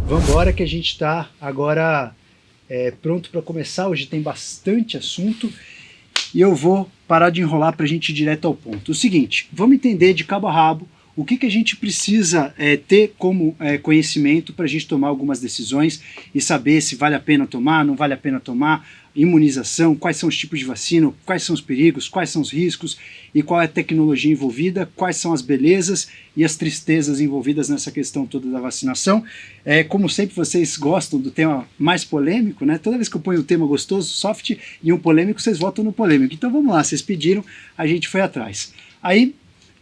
Vamos embora que a gente está agora pronto para começar. Hoje tem bastante assunto e eu vou parar de enrolar para a gente ir direto ao ponto. O seguinte, vamos entender de cabo a rabo o que a gente precisa ter como conhecimento para a gente tomar algumas decisões e saber se vale a pena tomar, não vale a pena tomar, imunização, quais são os tipos de vacina, quais são os perigos, quais são os riscos e qual é a tecnologia envolvida, quais são as belezas e as tristezas envolvidas nessa questão toda da vacinação. Como sempre vocês gostam do tema mais polêmico, né? Toda vez que eu ponho um tema gostoso, soft e um polêmico, vocês votam no polêmico. Então vamos lá, vocês pediram, a gente foi atrás. Aí,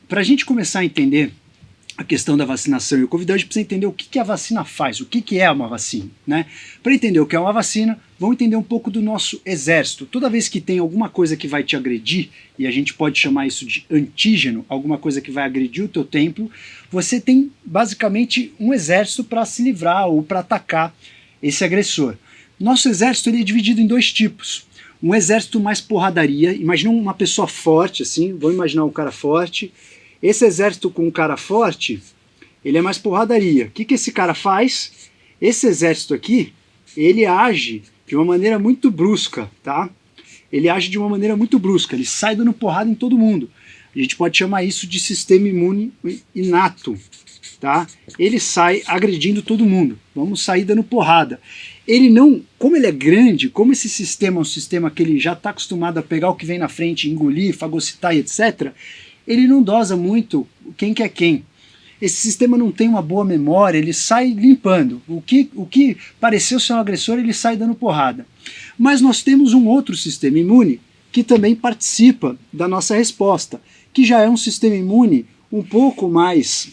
para a gente começar a entender a questão da vacinação e o Covid, a gente precisa entender o que a vacina faz, o que é uma vacina, né? Para entender o que é uma vacina, vamos entender um pouco do nosso exército. Toda vez que tem alguma coisa que vai te agredir, e a gente pode chamar isso de antígeno, alguma coisa que vai agredir o teu templo, você tem basicamente um exército para se livrar ou para atacar esse agressor. Nosso exército ele é dividido em dois tipos. Um exército mais porradaria, imagina uma pessoa forte assim, vamos imaginar um cara forte. Esse exército com um cara forte, ele é mais porradaria. O que esse cara faz? Esse exército aqui, ele age de uma maneira muito brusca, tá? Ele age de uma maneira muito brusca, ele sai dando porrada em todo mundo. A gente pode chamar isso de sistema imune inato, tá? Ele sai agredindo todo mundo, vamos sair dando porrada. Ele não, como ele é grande, como esse sistema é um sistema que ele já está acostumado a pegar o que vem na frente, engolir, fagocitar e etc., ele não dosa muito quem que é quem. Esse sistema não tem uma boa memória, ele sai limpando. O que pareceu ser um agressor, ele sai dando porrada. Mas nós temos um outro sistema imune que também participa da nossa resposta, que já é um sistema imune um pouco mais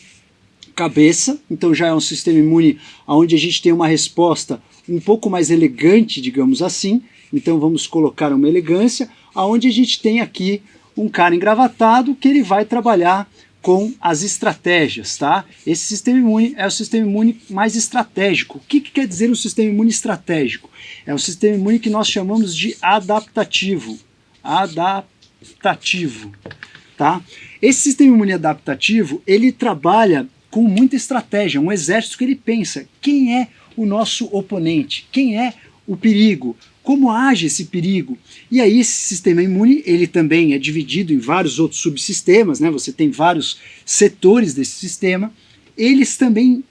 cabeça, então já é um sistema imune onde a gente tem uma resposta um pouco mais elegante, digamos assim. Então vamos colocar uma elegância, onde a gente tem aqui um cara engravatado que ele vai trabalhar com as estratégias, tá? Esse sistema imune é o sistema imune mais estratégico. O que quer dizer um sistema imune estratégico? É um sistema imune que nós chamamos de adaptativo. Adaptativo, tá? Esse sistema imune adaptativo, ele trabalha com muita estratégia, um exército que ele pensa quem é o nosso oponente, quem é o perigo, como age esse perigo. E aí esse sistema imune, ele também é dividido em vários outros subsistemas, né? Você tem vários setores desse sistema. Eles também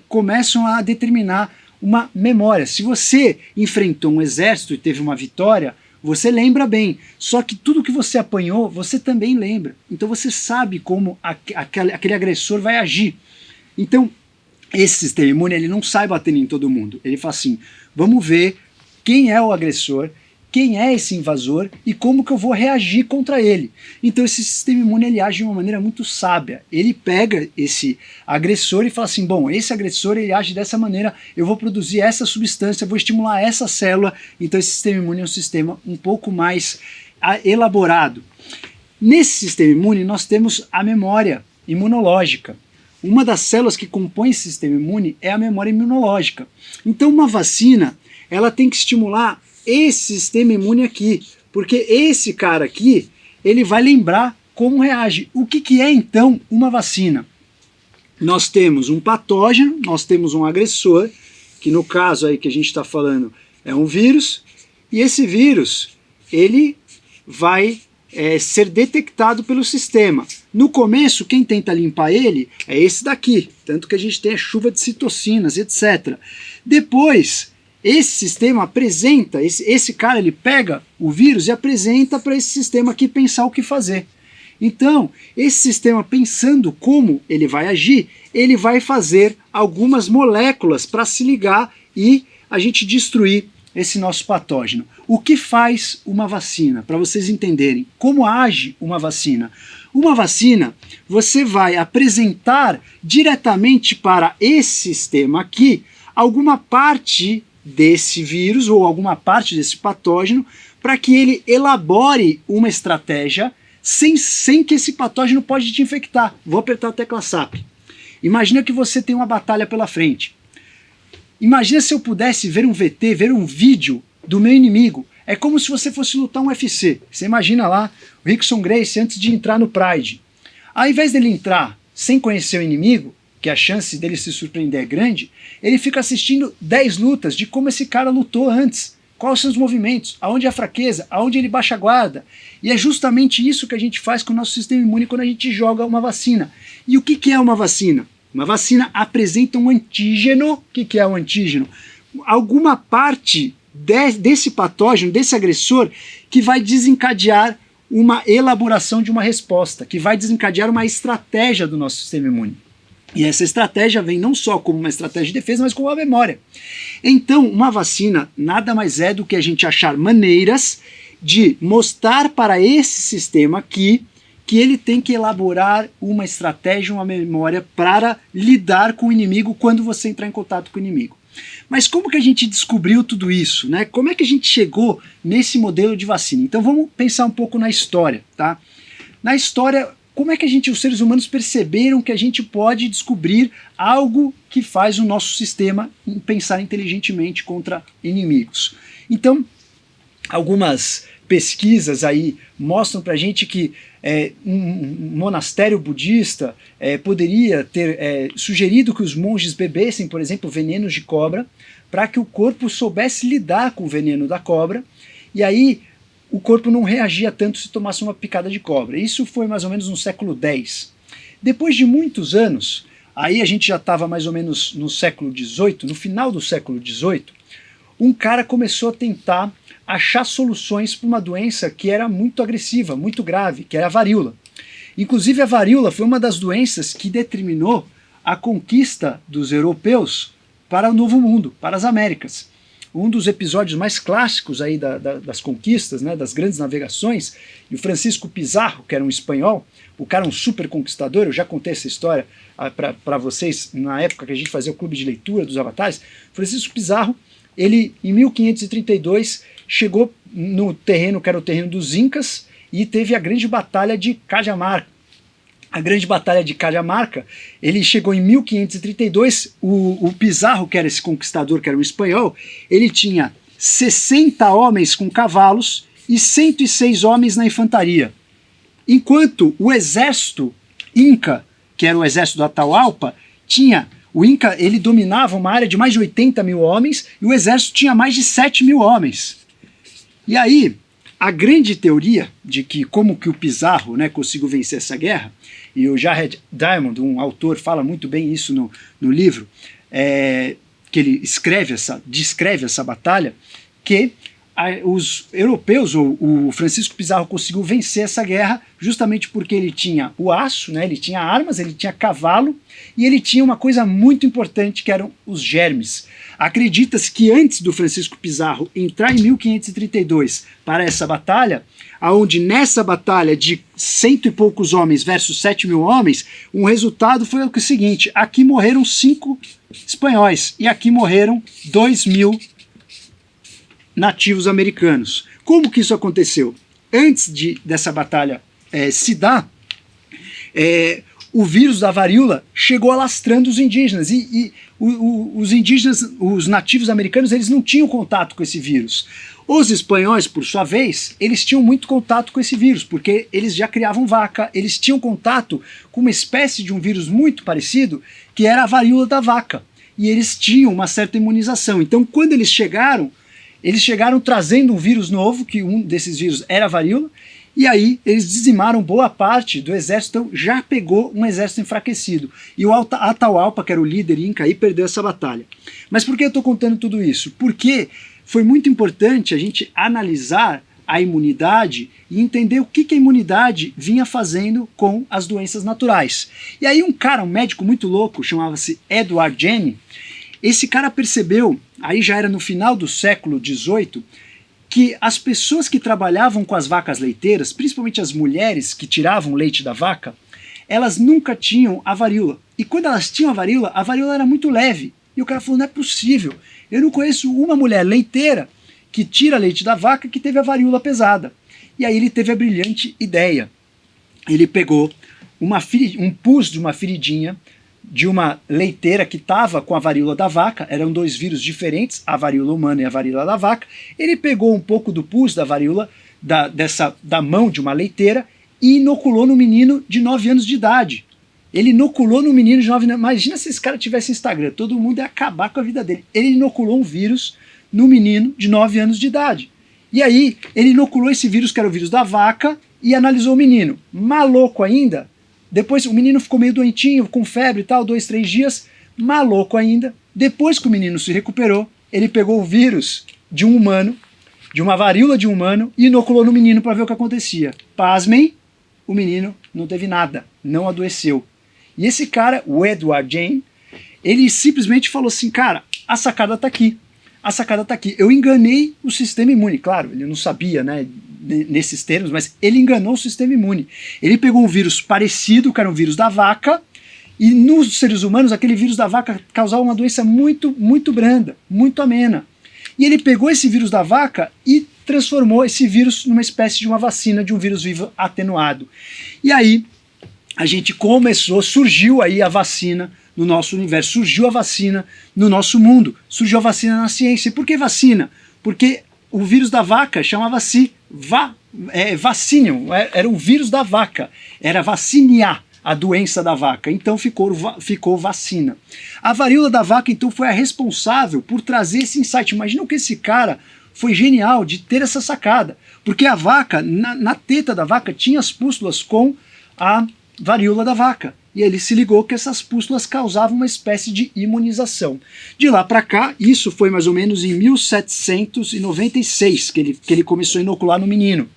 começam a determinar uma memória. Se você enfrentou um exército e teve uma vitória, você lembra bem. Só que tudo que você apanhou, você também lembra. Então você sabe como aquele agressor vai agir. Então esse sistema imune, ele não sai batendo em todo mundo. Ele fala assim, vamos ver quem é o agressor, quem é esse invasor e como que eu vou reagir contra ele. Então esse sistema imune ele age de uma maneira muito sábia. Ele pega esse agressor e fala assim, bom, esse agressor ele age dessa maneira, eu vou produzir essa substância, vou estimular essa célula. Então esse sistema imune é um sistema um pouco mais elaborado. Nesse sistema imune nós temos a memória imunológica. Uma das células que compõem esse sistema imune é a memória imunológica. Então uma vacina ela tem que estimular esse sistema imune aqui, porque esse cara aqui, ele vai lembrar como reage. O que é então uma vacina? Nós temos um patógeno, nós temos um agressor, que no caso aí que a gente está falando é um vírus, e esse vírus, ele vai ser detectado pelo sistema. No começo, quem tenta limpar ele é esse daqui, tanto que a gente tem a chuva de citocinas, etc. Depois, esse sistema apresenta, esse cara ele pega o vírus e apresenta para esse sistema aqui pensar o que fazer. Então, esse sistema pensando como ele vai agir, ele vai fazer algumas moléculas para se ligar e a gente destruir esse nosso patógeno. O que faz uma vacina? Para vocês entenderem como age uma vacina. Uma vacina, você vai apresentar diretamente para esse sistema aqui alguma parte desse vírus ou alguma parte desse patógeno para que ele elabore uma estratégia sem que esse patógeno pode te infectar. Vou apertar a tecla SAP. Imagina que você tem uma batalha pela frente. Imagina se eu pudesse ver um VT, ver um vídeo do meu inimigo. É como se você fosse lutar um UFC. Você imagina lá o Rickson Gracie antes de entrar no Pride. Ao invés dele entrar sem conhecer o inimigo, que a chance dele se surpreender é grande, ele fica assistindo 10 lutas de como esse cara lutou antes. Quais são os movimentos, aonde é a fraqueza, aonde ele baixa a guarda. E é justamente isso que a gente faz com o nosso sistema imune quando a gente joga uma vacina. E o que é uma vacina? Uma vacina apresenta um antígeno. O que é um antígeno? Alguma parte desse patógeno, desse agressor, que vai desencadear uma elaboração de uma resposta, que vai desencadear uma estratégia do nosso sistema imune. E essa estratégia vem não só como uma estratégia de defesa, mas como uma memória. Então, uma vacina nada mais é do que a gente achar maneiras de mostrar para esse sistema que ele tem que elaborar uma estratégia, uma memória para lidar com o inimigo quando você entrar em contato com o inimigo. Mas como que a gente descobriu tudo isso, né? Como é que a gente chegou nesse modelo de vacina? Então vamos pensar um pouco na história, tá? Na história, como é que os seres humanos perceberam que a gente pode descobrir algo que faz o nosso sistema pensar inteligentemente contra inimigos? Então, algumas pesquisas aí mostram pra gente que um monastério budista poderia ter sugerido que os monges bebessem, por exemplo, venenos de cobra, para que o corpo soubesse lidar com o veneno da cobra, e aí o corpo não reagia tanto se tomasse uma picada de cobra. Isso foi mais ou menos no século X. Depois de muitos anos, aí a gente já estava mais ou menos no século XVIII, no final do século XVIII, um cara começou a tentar achar soluções para uma doença que era muito agressiva, muito grave, que era a varíola. Inclusive a varíola foi uma das doenças que determinou a conquista dos europeus para o Novo Mundo, para as Américas. Um dos episódios mais clássicos aí das conquistas, né, das grandes navegações, e o Francisco Pizarro, que era um espanhol, o cara é um super conquistador, eu já contei essa história para vocês na época que a gente fazia o clube de leitura dos avatares. Francisco Pizarro, ele em 1532 chegou no terreno que era o terreno dos Incas e teve a grande batalha de Cajamarca. A grande batalha de Cajamarca, ele chegou em 1532, o Pizarro, que era esse conquistador, que era um espanhol, ele tinha 60 homens com cavalos e 106 homens na infantaria. Enquanto o exército Inca, que era o exército do Atahualpa, o Inca ele dominava uma área de mais de 80 mil homens e o exército tinha mais de 7 mil homens. E aí, a grande teoria de que como que o Pizarro, né, conseguiu vencer essa guerra, e o Jared Diamond, um autor, fala muito bem isso no livro, que ele descreve essa batalha, que os europeus, ou o Francisco Pizarro conseguiu vencer essa guerra justamente porque ele tinha o aço, né, ele tinha armas, ele tinha cavalo, e ele tinha uma coisa muito importante que eram os germes. Acredita-se que antes do Francisco Pizarro entrar em 1532 para essa batalha, onde nessa batalha de 100 e poucos homens versus 7 mil homens, um resultado foi o seguinte: aqui morreram 5 espanhóis e aqui morreram 2.000 nativos americanos. Como que isso aconteceu? Antes dessa batalha se dar, o vírus da varíola chegou alastrando os indígenas e os indígenas, os nativos americanos, eles não tinham contato com esse vírus. Os espanhóis, por sua vez, eles tinham muito contato com esse vírus, porque eles já criavam vaca, eles tinham contato com uma espécie de um vírus muito parecido, que era a varíola da vaca, e eles tinham uma certa imunização. Então, quando eles chegaram trazendo um vírus novo, que um desses vírus era a varíola, e aí eles dizimaram boa parte do exército, então já pegou um exército enfraquecido. E o Atahualpa, que era o líder Inca, aí perdeu essa batalha. Mas por que eu estou contando tudo isso? Porque foi muito importante a gente analisar a imunidade e entender o que a imunidade vinha fazendo com as doenças naturais. E aí um médico muito louco, chamava-se Edward Jenner, esse cara percebeu, aí já era no final do século XVIII, que as pessoas que trabalhavam com as vacas leiteiras, principalmente as mulheres que tiravam leite da vaca, elas nunca tinham a varíola. E quando elas tinham a varíola era muito leve. E o cara falou, não é possível, eu não conheço uma mulher leiteira que tira leite da vaca que teve a varíola pesada. E aí ele teve a brilhante ideia. Ele pegou um pus de uma feridinha de uma leiteira que estava com a varíola da vaca, eram 2 vírus diferentes, a varíola humana e a varíola da vaca. Ele pegou um pouco do pus da varíola da mão de uma leiteira e inoculou no menino de 9 anos de idade. Ele inoculou no menino de 9 anos. Imagina se esse cara tivesse Instagram, todo mundo ia acabar com a vida dele. Ele inoculou um vírus no menino de 9 anos de idade. E aí, ele inoculou esse vírus, que era o vírus da vaca, e analisou o menino. Maluco ainda, depois o menino ficou meio doentinho, com febre e tal, 2, 3 dias, maluco ainda. Depois que o menino se recuperou, ele pegou o vírus de um humano, de uma varíola de um humano, e inoculou no menino para ver o que acontecia. Pasmem, o menino não teve nada, não adoeceu. E esse cara, o Edward Jenner, ele simplesmente falou assim, cara, a sacada tá aqui. A sacada tá aqui. Eu enganei o sistema imune. Claro, ele não sabia, né, nesses termos, mas ele enganou o sistema imune. Ele pegou um vírus parecido, que era um vírus da vaca, e nos seres humanos, aquele vírus da vaca causava uma doença muito, muito branda, muito amena. E ele pegou esse vírus da vaca e transformou esse vírus numa espécie de uma vacina, de um vírus vivo atenuado. E aí, a gente começou, surgiu aí a vacina no nosso universo, surgiu a vacina no nosso mundo, surgiu a vacina na ciência. E por que vacina? Porque o vírus da vaca chamava-se vacinium, era o vírus da vaca, era vacinia, a doença da vaca, então ficou vacina. A varíola da vaca então foi a responsável por trazer esse insight. Imagina que esse cara foi genial de ter essa sacada, porque a vaca, na teta da vaca tinha as pústulas com a varíola da vaca. E ele se ligou que essas pústulas causavam uma espécie de imunização. De lá para cá, isso foi mais ou menos em 1796 que ele começou a inocular no menino.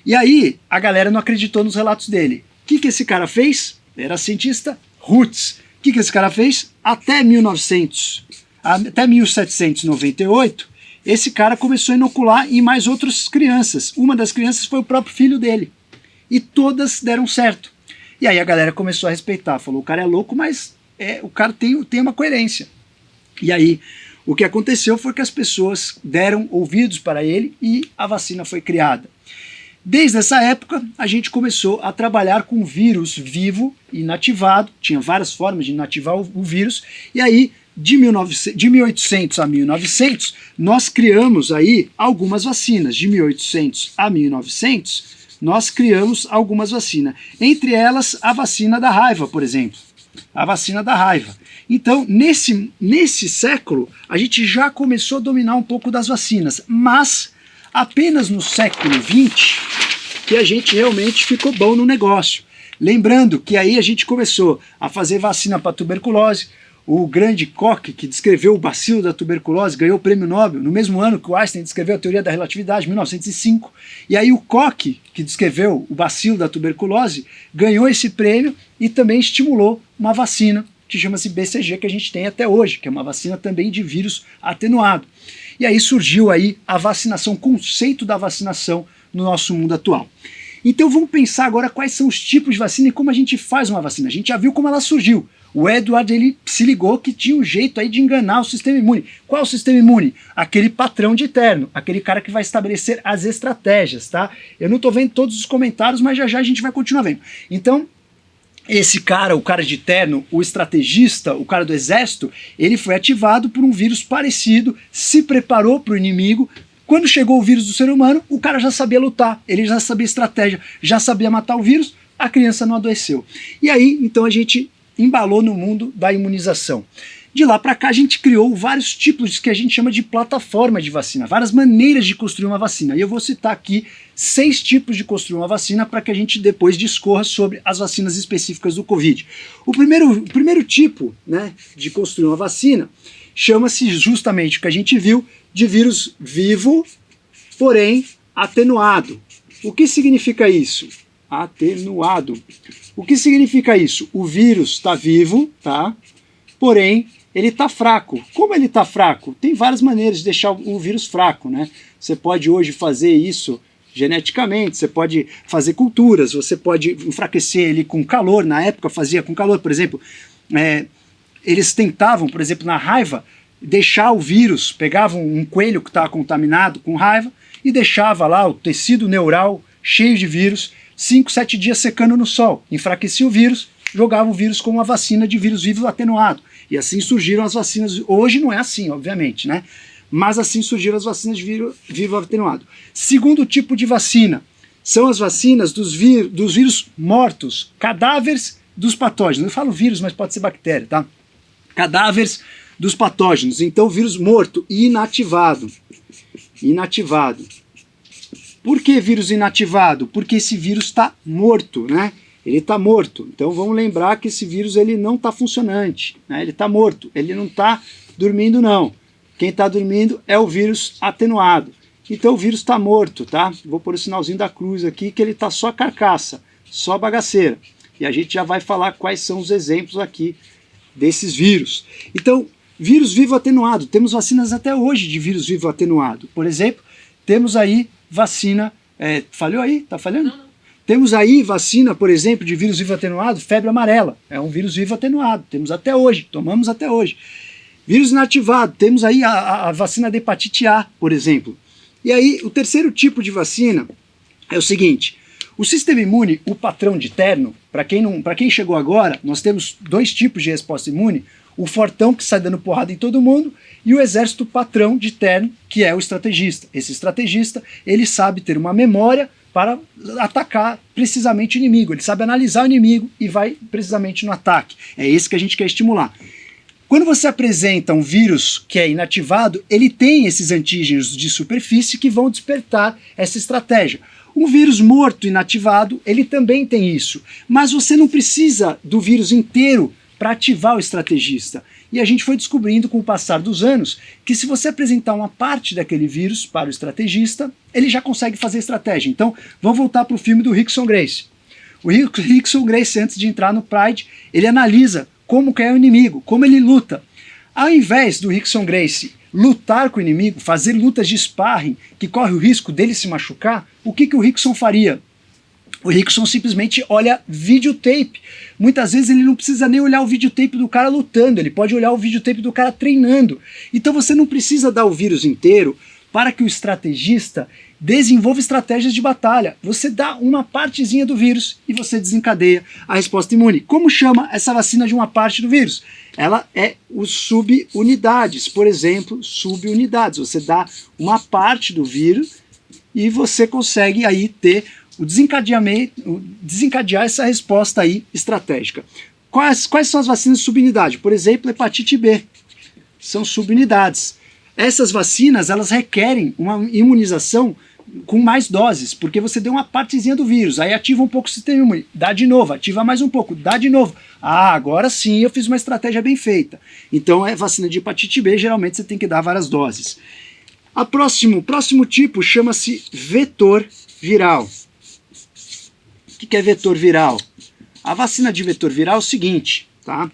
E aí a galera não acreditou nos relatos dele. O que esse cara fez? Era cientista roots. O que esse cara fez? Até 1798, esse cara começou a inocular em mais outras crianças. Uma das crianças foi o próprio filho dele. E todas deram certo. E aí a galera começou a respeitar, falou, o cara é louco, mas o cara tem uma coerência. E aí o que aconteceu foi que as pessoas deram ouvidos para ele e a vacina foi criada. Desde essa época a gente começou a trabalhar com vírus vivo, inativado, tinha várias formas de inativar o vírus, e aí de 1800 a 1900 nós criamos aí algumas vacinas, de 1800 a 1900 nós criamos algumas vacinas, entre elas a vacina da raiva, por exemplo, a vacina da raiva. Então, nesse século, a gente já começou a dominar um pouco das vacinas, mas apenas no século XX que a gente realmente ficou bom no negócio. Lembrando que aí a gente começou a fazer vacina para tuberculose. O grande Koch, que descreveu o bacilo da tuberculose, ganhou o prêmio Nobel no mesmo ano que o Einstein descreveu a teoria da relatividade, 1905. E aí o Koch, que descreveu o bacilo da tuberculose, ganhou esse prêmio e também estimulou uma vacina que chama-se BCG, que a gente tem até hoje, que é uma vacina também de vírus atenuado. E aí surgiu aí a vacinação, o conceito da vacinação no nosso mundo atual. Então vamos pensar agora quais são os tipos de vacina e como a gente faz uma vacina. A gente já viu como ela surgiu. O Edward, ele se ligou que tinha um jeito aí de enganar o sistema imune. Qual é o sistema imune? Aquele patrão de terno, aquele cara que vai estabelecer as estratégias, tá? Eu não estou vendo todos os comentários, mas já já a gente vai continuar vendo. Então, esse cara, o cara de terno, o estrategista, o cara do exército, ele foi ativado por um vírus parecido, se preparou para o inimigo. Quando chegou o vírus do ser humano, o cara já sabia lutar, ele já sabia estratégia, já sabia matar o vírus, a criança não adoeceu. E aí, então a gente embalou no mundo da imunização. De lá para cá a gente criou vários tipos que a gente chama de plataforma de vacina, várias maneiras de construir uma vacina. E eu vou citar aqui 6 tipos de construir uma vacina para que a gente depois discorra sobre as vacinas específicas do Covid. O primeiro tipo, né, de construir uma vacina chama-se justamente o que a gente viu de vírus vivo, porém atenuado. O que significa isso? Atenuado. O que significa isso? O vírus está vivo, tá? Porém, ele está fraco. Como ele está fraco? Tem várias maneiras de deixar o vírus fraco, né? Você pode hoje fazer isso geneticamente, você pode fazer culturas, você pode enfraquecer ele com calor, na época fazia com calor, por exemplo, eles tentavam, por exemplo, na raiva, deixar o vírus, pegavam um coelho que estava contaminado com raiva e deixava lá o tecido neural cheio de vírus, 5, 7 dias secando no sol, enfraquecia o vírus, jogava o vírus como uma vacina de vírus vivo atenuado. E assim surgiram as vacinas. Hoje não é assim, obviamente, né? Mas assim surgiram as vacinas de vírus vivo atenuado. Segundo tipo de vacina são as vacinas dos vírus mortos, cadáveres dos patógenos. Eu falo vírus, mas pode ser bactéria, tá? Cadáveres dos patógenos. Então, vírus morto e inativado. Inativado. Por que vírus inativado? Porque esse vírus está morto, né? Ele está morto. Então, vamos lembrar que esse vírus ele não está funcionante, né? Ele está morto. Ele não está dormindo, não. Quem está dormindo é o vírus atenuado. Então, o vírus está morto, tá? Vou pôr o sinalzinho da cruz aqui, que ele está só carcaça, só bagaceira. E a gente já vai falar quais são os exemplos aqui desses vírus. Então, vírus vivo atenuado. Temos vacinas até hoje de vírus vivo atenuado. Por exemplo, temos aí vacina... falhou aí? Tá falhando? Não. Temos aí vacina, por exemplo, de vírus vivo atenuado, febre amarela. É um vírus vivo atenuado. Temos até hoje, tomamos até hoje. Vírus inativado. Temos aí a vacina de hepatite A, por exemplo. E aí, o terceiro tipo de vacina é o seguinte: o sistema imune, o patrão de terno, para quem chegou agora, nós temos dois tipos de resposta imune: o fortão, que sai dando porrada em todo mundo, e o exército patrão de terno, que é o estrategista. Esse estrategista, ele sabe ter uma memória para atacar precisamente o inimigo, ele sabe analisar o inimigo e vai precisamente no ataque. É esse que a gente quer estimular. Quando você apresenta um vírus que é inativado, ele tem esses antígenos de superfície que vão despertar essa estratégia. Um vírus morto inativado, ele também tem isso, mas você não precisa do vírus inteiro para ativar o estrategista. E a gente foi descobrindo com o passar dos anos que se você apresentar uma parte daquele vírus para o estrategista, ele já consegue fazer estratégia. Então, vamos voltar para o filme do Rickson Gracie. O Rickson Gracie, antes de entrar no Pride, ele analisa como que é o inimigo, como ele luta. Ao invés do Rickson Gracie lutar com o inimigo, fazer lutas de sparring, que corre o risco dele se machucar, o que o Rickson faria? O Rickson simplesmente olha videotape. Muitas vezes ele não precisa nem olhar o videotape do cara lutando, ele pode olhar o videotape do cara treinando. Então você não precisa dar o vírus inteiro para que o estrategista desenvolva estratégias de batalha. Você dá uma partezinha do vírus e você desencadeia a resposta imune. Como chama essa vacina de uma parte do vírus? Ela é os subunidades, por exemplo, subunidades. Você dá uma parte do vírus e você consegue aí ter o desencadear essa resposta aí estratégica. Quais são as vacinas de subunidade? Por exemplo, hepatite B. São subunidades. Essas vacinas, elas requerem uma imunização com mais doses, porque você deu uma partezinha do vírus, aí ativa um pouco o sistema imune, dá de novo, ativa mais um pouco, dá de novo. Ah, agora sim eu fiz uma estratégia bem feita. Então é vacina de hepatite B, geralmente você tem que dar várias doses. O próximo tipo chama-se vetor viral. O que é vetor viral? A vacina de vetor viral é o seguinte, tá?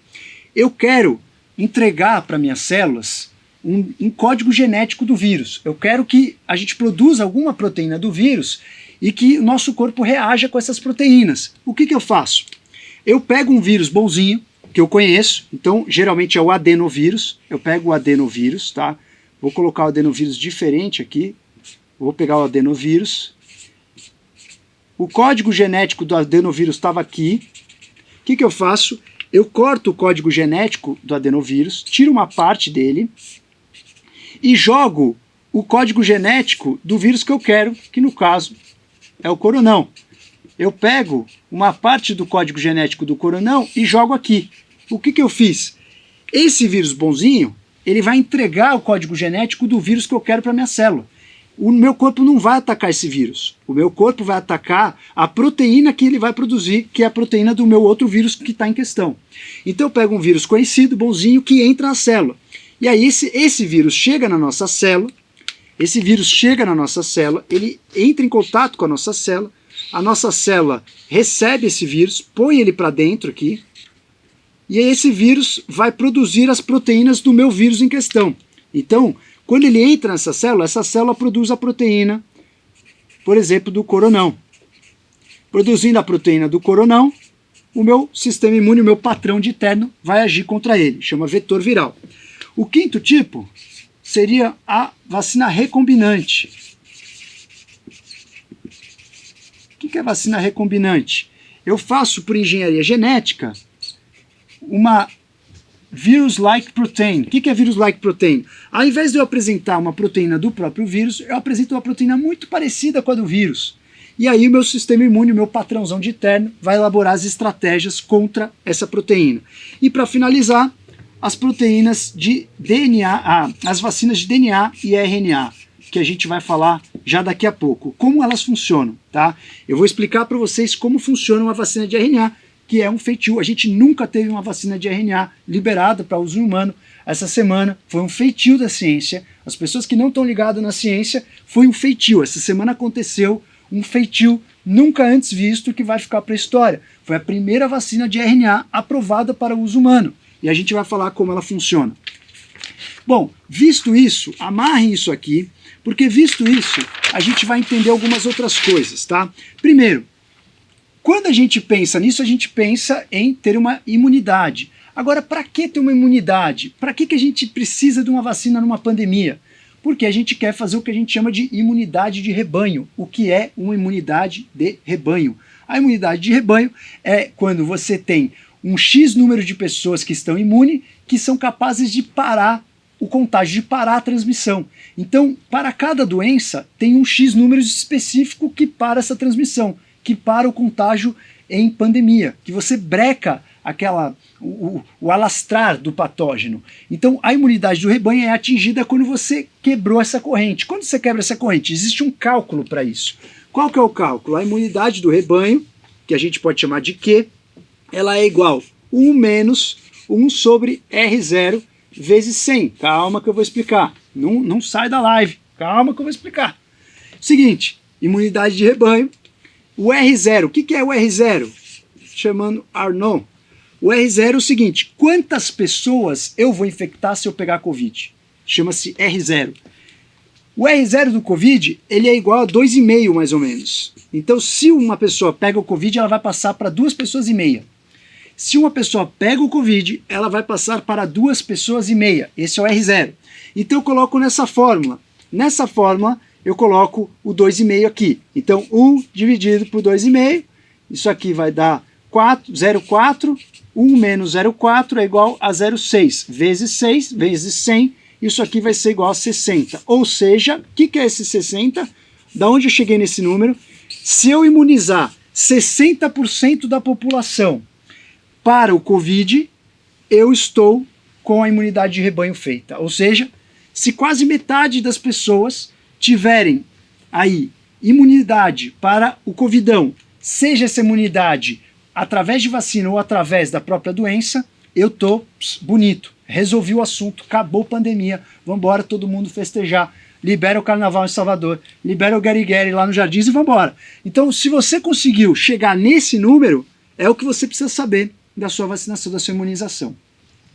Eu quero entregar para minhas células um código genético do vírus. Eu quero que a gente produza alguma proteína do vírus e que o nosso corpo reaja com essas proteínas. O que eu faço? Eu pego um vírus bonzinho, que eu conheço, então geralmente é o adenovírus. Eu pego o adenovírus, tá? Vou colocar o adenovírus diferente aqui. Vou pegar o adenovírus. O código genético do adenovírus estava aqui. O que eu faço? Eu corto o código genético do adenovírus, tiro uma parte dele e jogo o código genético do vírus que eu quero, que no caso é o coronão. Eu pego uma parte do código genético do coronão e jogo aqui. O que eu fiz? Esse vírus bonzinho, ele vai entregar o código genético do vírus que eu quero para minha célula. O meu corpo não vai atacar esse vírus. O meu corpo vai atacar a proteína que ele vai produzir, que é a proteína do meu outro vírus que está em questão. Então eu pego um vírus conhecido, bonzinho, que entra na célula. E aí esse vírus chega na nossa célula, ele entra em contato com a nossa célula recebe esse vírus, põe ele para dentro aqui, e aí esse vírus vai produzir as proteínas do meu vírus em questão. Então, quando ele entra nessa célula, essa célula produz a proteína, por exemplo, do coronão. Produzindo a proteína do coronão, o meu sistema imune, o meu patrão de terno, vai agir contra ele, chama vetor viral. O quinto tipo seria a vacina recombinante. O que é vacina recombinante? Eu faço por engenharia genética uma virus-like protein. O que é virus-like protein? Ao invés de eu apresentar uma proteína do próprio vírus, eu apresento uma proteína muito parecida com a do vírus. e aí o meu sistema imune, o meu patrãozão de terno, vai elaborar as estratégias contra essa proteína. E para finalizar, as proteínas de DNA, as vacinas de DNA e RNA, que a gente vai falar já daqui a pouco. Como elas funcionam, tá? Eu vou explicar para vocês como funciona uma vacina de RNA, que é um feitio. A gente nunca teve uma vacina de RNA liberada para uso humano. Essa semana foi um feitio da ciência. As pessoas que não estão ligadas na ciência, foi um feitio. Essa semana aconteceu um feitio nunca antes visto que vai ficar para a história. Foi a primeira vacina de RNA aprovada para uso humano. E a gente vai falar como ela funciona. Bom, visto isso, amarrem isso aqui, porque visto isso, a gente vai entender algumas outras coisas, tá? Primeiro, quando a gente pensa nisso, a gente pensa em ter uma imunidade. Agora, para que ter uma imunidade? Para que a gente precisa de uma vacina numa pandemia? Porque a gente quer fazer o que a gente chama de imunidade de rebanho. O que é uma imunidade de rebanho? A imunidade de rebanho é quando você tem um X número de pessoas que estão imunes, que são capazes de parar o contágio, de parar a transmissão. Então, para cada doença, tem um X número específico que para essa transmissão, que para o contágio em pandemia, que você breca o alastrar do patógeno. Então, a imunidade do rebanho é atingida quando você quebrou essa corrente. Quando você quebra essa corrente, existe um cálculo para isso. Qual que é o cálculo? A imunidade do rebanho, que a gente pode chamar de Q, ela é igual a 1 menos 1 sobre R0 vezes 100. Calma que eu vou explicar. Não sai da live. Calma que eu vou explicar. Seguinte, imunidade de rebanho. O R0, o que é o R0? Chamando Arnaud. O R0 é o seguinte, quantas pessoas eu vou infectar se eu pegar Covid? Chama-se R0. O R0 do Covid, ele é igual a 2,5 mais ou menos. Então, se uma pessoa pega o Covid, ela vai passar para 2,5 pessoas. Se uma pessoa pega o Covid, ela vai passar para 2,5 pessoas. Esse é o R0. Então eu coloco nessa fórmula. Nessa fórmula eu coloco o 2,5 aqui. Então 1 dividido por 2,5, isso aqui vai dar 0,4. 1 menos 0,4 é igual a 0,6. Vezes 6, vezes 100, isso aqui vai ser igual a 60. Ou seja, o que é esse 60? Da onde eu cheguei nesse número? Se eu imunizar 60% da população para o Covid, eu estou com a imunidade de rebanho feita. Ou seja, se quase metade das pessoas tiverem aí imunidade para o Covidão, seja essa imunidade através de vacina ou através da própria doença, eu tô bonito. Resolvi o assunto, acabou a pandemia, vamos embora todo mundo festejar. Libera o carnaval em Salvador, libera o Guerigueri lá no Jardins e vamos embora. Então, se você conseguiu chegar nesse número, é o que você precisa saber da sua vacinação, da sua imunização.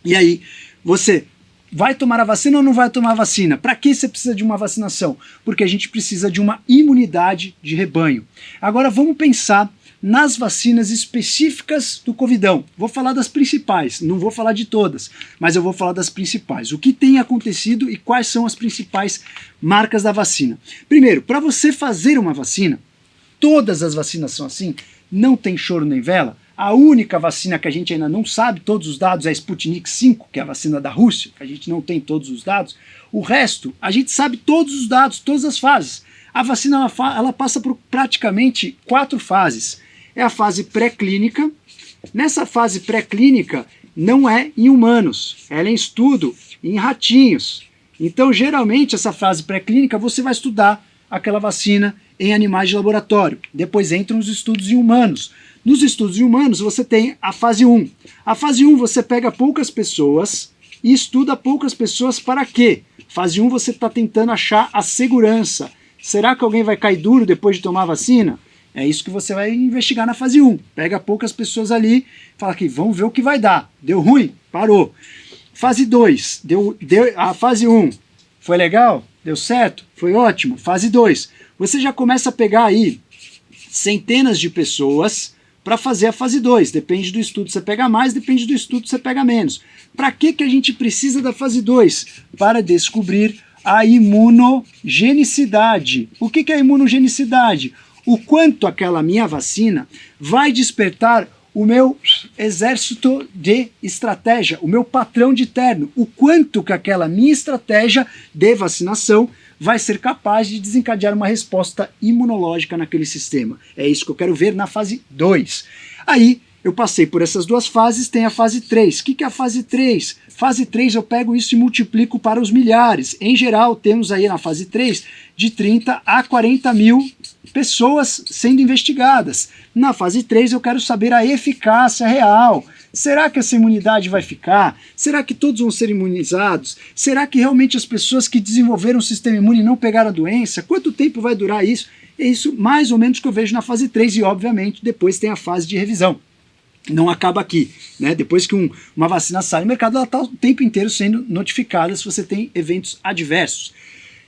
E aí, você vai tomar a vacina ou não vai tomar a vacina? Para que você precisa de uma vacinação? Porque a gente precisa de uma imunidade de rebanho. Agora vamos pensar nas vacinas específicas do Covidão. Vou falar das principais, não vou falar de todas, mas eu vou falar das principais. O que tem acontecido e quais são as principais marcas da vacina. Primeiro, para você fazer uma vacina, todas as vacinas são assim, não tem choro nem vela. A única vacina que a gente ainda não sabe todos os dados é a Sputnik V, que é a vacina da Rússia, que a gente não tem todos os dados. O resto, a gente sabe todos os dados, todas as fases. A vacina ela passa por praticamente 4 fases. É a fase pré-clínica. Nessa fase pré-clínica não é em humanos, ela é em estudo em ratinhos. Então, geralmente, essa fase pré-clínica você vai estudar aquela vacina em animais de laboratório. Depois entram os estudos em humanos. Nos estudos em humanos você tem a fase 1. A fase 1 você pega poucas pessoas e estuda poucas pessoas para quê? Fase 1 você está tentando achar a segurança. Será que alguém vai cair duro depois de tomar a vacina? É isso que você vai investigar na fase 1. Pega poucas pessoas ali, fala aqui, vamos ver o que vai dar. Deu ruim? Parou. Fase 2, a fase 1 foi legal? Deu certo? Foi ótimo. Fase 2, você já começa a pegar aí centenas de pessoas para fazer a fase 2. Depende do estudo, você pega mais, depende do estudo, você pega menos. Para que a gente precisa da fase 2? Para descobrir a imunogenicidade. O que é a imunogenicidade? O quanto aquela minha vacina vai despertar o meu exército de estratégia, o meu patrão de terno, o quanto que aquela minha estratégia de vacinação vai ser capaz de desencadear uma resposta imunológica naquele sistema. É isso que eu quero ver na fase 2. Aí, eu passei por essas duas fases, tem a fase 3. O que é a fase 3? Fase 3 eu pego isso e multiplico para os milhares. Em geral, temos aí na fase 3 de 30 a 40 mil pessoas sendo investigadas. Na fase 3 eu quero saber a eficácia real. Será que essa imunidade vai ficar? Será que todos vão ser imunizados? Será que realmente as pessoas que desenvolveram o sistema imune não pegaram a doença? Quanto tempo vai durar isso? É isso mais ou menos que eu vejo na fase 3 e, obviamente, depois tem a fase de revisão. Não acaba aqui, né? Depois que uma vacina sai no mercado, ela está o tempo inteiro sendo notificada se você tem eventos adversos.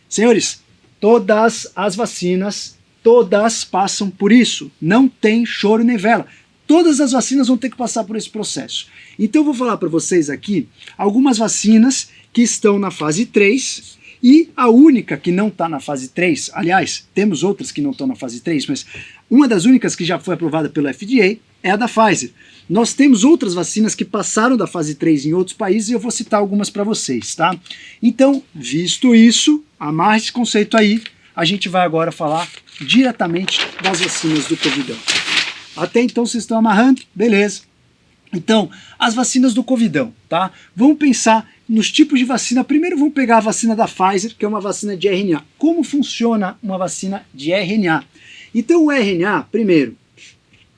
Senhores, todas as vacinas, todas passam por isso. Não tem choro nem vela. Todas as vacinas vão ter que passar por esse processo. Então eu vou falar para vocês aqui algumas vacinas que estão na fase 3 e a única que não está na fase 3, aliás, temos outras que não estão na fase 3, mas uma das únicas que já foi aprovada pelo FDA é a da Pfizer. Nós temos outras vacinas que passaram da fase 3 em outros países e eu vou citar algumas para vocês, tá? Então, visto isso, amarre esse conceito aí, a gente vai agora falar diretamente das vacinas do Covidão. Até então vocês estão amarrando? Beleza. Então, as vacinas do Covidão, tá? Vamos pensar nos tipos de vacina. Primeiro vamos pegar a vacina da Pfizer, que é uma vacina de RNA. Como funciona uma vacina de RNA? Então o RNA, primeiro,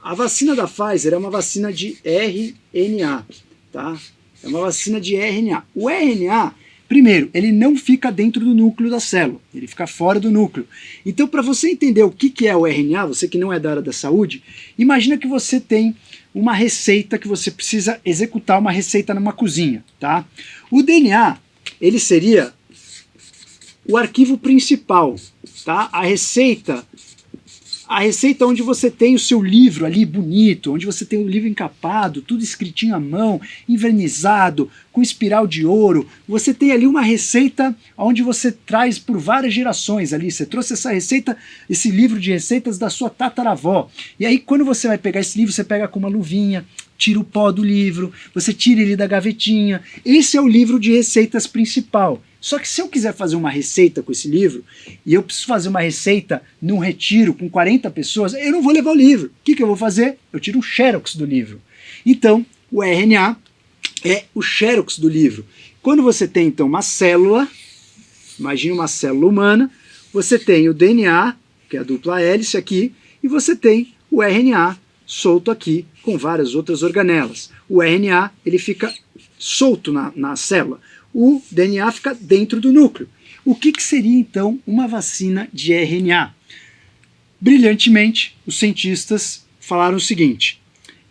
a vacina da Pfizer é uma vacina de RNA, tá? É uma vacina de RNA. O RNA, primeiro, ele não fica dentro do núcleo da célula, ele fica fora do núcleo. Então, para você entender o que é o RNA, você que não é da área da saúde, imagina que você tem uma receita que você precisa executar uma receita numa cozinha, tá? O DNA, ele seria o arquivo principal, tá? A receita onde você tem o seu livro ali bonito, onde você tem o livro encapado, tudo escritinho à mão, envernizado, com espiral de ouro. Você tem ali uma receita onde você traz por várias gerações ali. Você trouxe essa receita, esse livro de receitas da sua tataravó. E aí quando você vai pegar esse livro, você pega com uma luvinha, tira o pó do livro, você tira ele da gavetinha. Esse é o livro de receitas principal. Só que se eu quiser fazer uma receita com esse livro, e eu preciso fazer uma receita num retiro com 40 pessoas, eu não vou levar o livro. O que eu vou fazer? Eu tiro um xerox do livro. Então, o RNA é o xerox do livro. Quando você tem, então, uma célula, imagine uma célula humana, você tem o DNA, que é a dupla hélice aqui, e você tem o RNA solto aqui, com várias outras organelas. O RNA, ele fica solto na célula. O DNA fica dentro do núcleo. O que seria, então, uma vacina de RNA? Brilhantemente, os cientistas falaram o seguinte: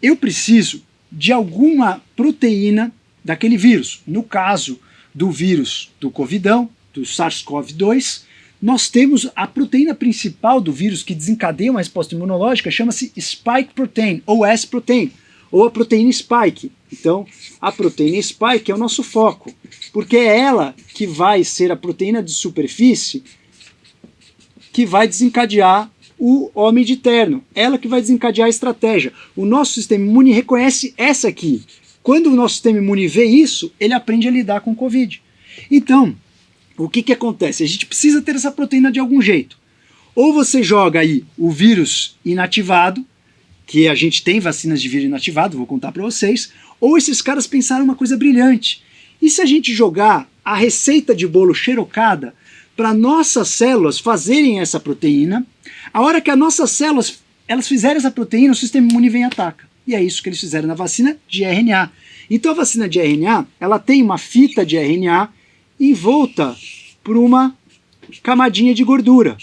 eu preciso de alguma proteína daquele vírus. No caso do vírus do Covidão, do SARS-CoV-2, nós temos a proteína principal do vírus que desencadeia uma resposta imunológica, chama-se spike protein, ou S-protein, ou a proteína spike. Então, a proteína spike é o nosso foco, porque é ela que vai ser a proteína de superfície que vai desencadear o homem de terno, ela que vai desencadear a estratégia. O nosso sistema imune reconhece essa aqui. Quando o nosso sistema imune vê isso, ele aprende a lidar com o Covid. Então, o que acontece? A gente precisa ter essa proteína de algum jeito. Ou você joga aí o vírus inativado, que a gente tem vacinas de vírus inativado, vou contar para vocês, ou esses caras pensaram uma coisa brilhante. E se a gente jogar a receita de bolo xerocada para nossas células fazerem essa proteína, a hora que as nossas células elas fizerem essa proteína, o sistema imune vem e ataca. E é isso que eles fizeram na vacina de RNA. Então a vacina de RNA, ela tem uma fita de RNA envolta por uma camadinha de gordura.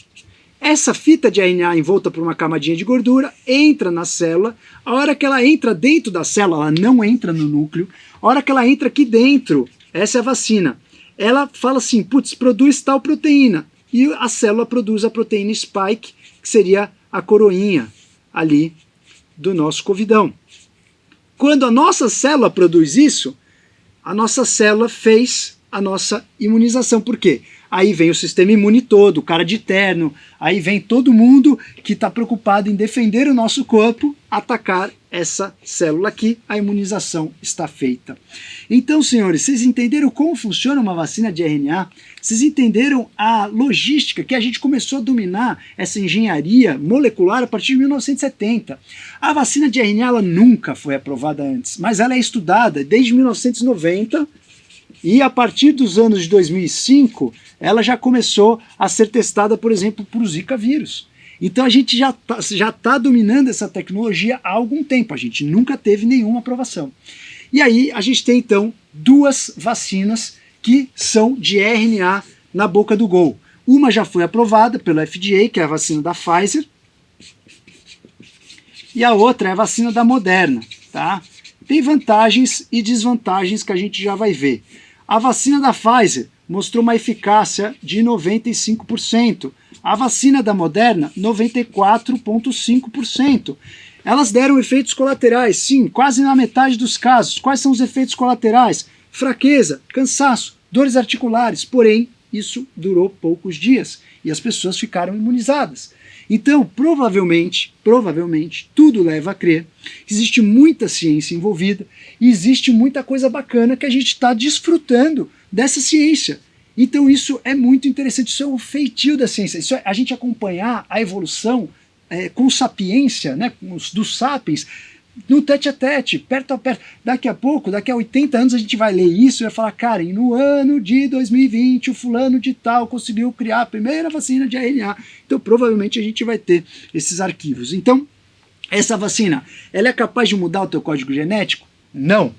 Essa fita de RNA envolta por uma camadinha de gordura entra na célula. A hora que ela entra dentro da célula, ela não entra no núcleo. A hora que ela entra aqui dentro, essa é a vacina. Ela fala assim, putz, produz tal proteína. E a célula produz a proteína spike, que seria a coroinha ali do nosso covidão. Quando a nossa célula produz isso, a nossa célula fez a nossa imunização. Por quê? Aí vem o sistema imune todo, o cara de terno, aí vem todo mundo que está preocupado em defender o nosso corpo, atacar essa célula aqui, a imunização está feita. Então, senhores, vocês entenderam como funciona uma vacina de RNA? Vocês entenderam a logística que a gente começou a dominar essa engenharia molecular a partir de 1970. A vacina de RNA ela nunca foi aprovada antes, mas ela é estudada desde 1990 e a partir dos anos de 2005 ela já começou a ser testada, por exemplo, para o Zika vírus. Então a gente já tá dominando essa tecnologia há algum tempo, a gente nunca teve nenhuma aprovação. E aí a gente tem então duas vacinas que são de RNA na boca do gol. Uma já foi aprovada pelo FDA, que é a vacina da Pfizer, e a outra é a vacina da Moderna, tá? Tem vantagens e desvantagens que a gente já vai ver. A vacina da Pfizer mostrou uma eficácia de 95%. A vacina da Moderna, 94,5%. Elas deram efeitos colaterais, sim, quase na metade dos casos. Quais são os efeitos colaterais? Fraqueza, cansaço, dores articulares. Porém, isso durou poucos dias e as pessoas ficaram imunizadas. Então, provavelmente, tudo leva a crer que existe muita ciência envolvida e existe muita coisa bacana que a gente está desfrutando dessa ciência. Então isso é muito interessante, isso é o feitio da ciência, isso é a gente acompanhar a evolução com sapiência, né, dos sapiens, no tete a tete, perto a perto. Daqui a pouco, daqui a 80 anos a gente vai ler isso e vai falar, Karen, no ano de 2020 o fulano de tal conseguiu criar a primeira vacina de RNA. Então provavelmente a gente vai ter esses arquivos. Então essa vacina, ela é capaz de mudar o teu código genético? Não,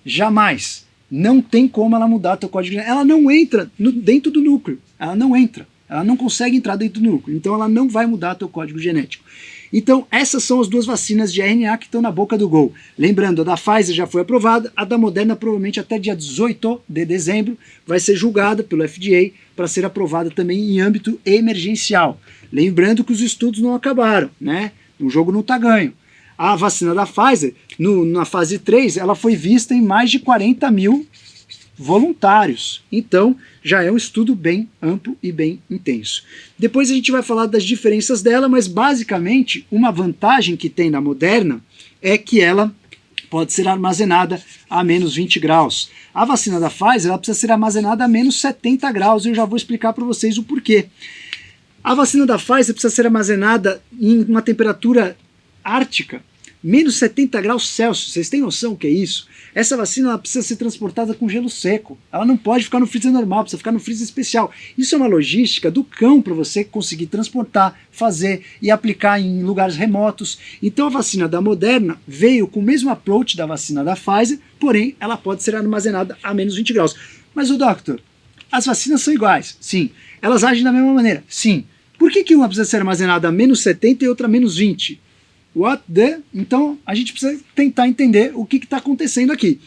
jamais. Não tem como ela mudar o teu código genético. Ela não entra dentro do núcleo, ela não entra. Ela não consegue entrar dentro do núcleo, então ela não vai mudar o teu código genético. Então essas são as duas vacinas de RNA que estão na boca do gol. Lembrando, a da Pfizer já foi aprovada, a da Moderna provavelmente até dia 18 de dezembro vai ser julgada pelo FDA para ser aprovada também em âmbito emergencial. Lembrando que os estudos não acabaram, né? O jogo não está ganho. A vacina da Pfizer, na fase 3, ela foi vista em mais de 40 mil voluntários. Então, já é um estudo bem amplo e bem intenso. Depois a gente vai falar das diferenças dela, mas basicamente uma vantagem que tem na Moderna é que ela pode ser armazenada a menos 20 graus. A vacina da Pfizer ela precisa ser armazenada a menos 70 graus, e eu já vou explicar para vocês o porquê. A vacina da Pfizer precisa ser armazenada em uma temperatura ártica, menos 70 graus Celsius. Vocês têm noção o que é isso? Essa vacina ela precisa ser transportada com gelo seco. Ela não pode ficar no freezer normal, precisa ficar no freezer especial. Isso é uma logística do cão para você conseguir transportar, fazer e aplicar em lugares remotos. Então a vacina da Moderna veio com o mesmo approach da vacina da Pfizer, porém ela pode ser armazenada a menos 20 graus. Mas o doctor, as vacinas são iguais? Sim. Elas agem da mesma maneira? Sim. Por que uma precisa ser armazenada a menos 70 e outra a menos 20? Então a gente precisa tentar entender o que está acontecendo aqui.